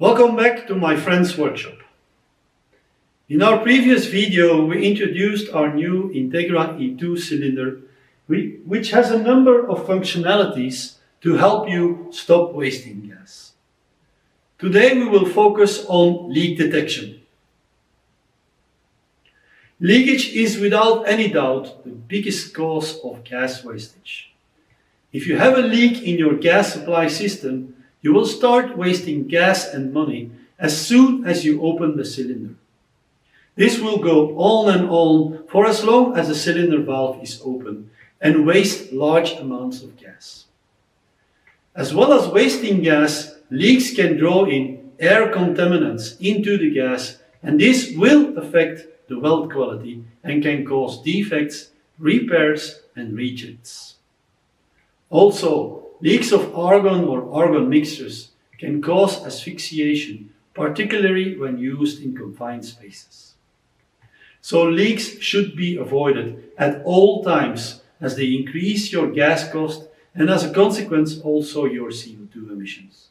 Welcome back to my friend's workshop. In our previous video we introduced our new Integra E2 cylinder which has a number of functionalities to help you stop wasting gas. Today we will focus on leak detection. Leakage is without any doubt the biggest cause of gas wastage. If you have a leak in your gas supply system, you will start wasting gas and money as soon as you open the cylinder. This will go on and on for as long as the cylinder valve is open and waste large amounts of gas. As well as wasting gas, leaks can draw in air contaminants into the gas, and this will affect the weld quality and can cause defects, repairs and rejects. Also, leaks of argon or argon mixtures can cause asphyxiation, particularly when used in confined spaces. So leaks should be avoided at all times as they increase your gas cost and as a consequence also your CO2 emissions.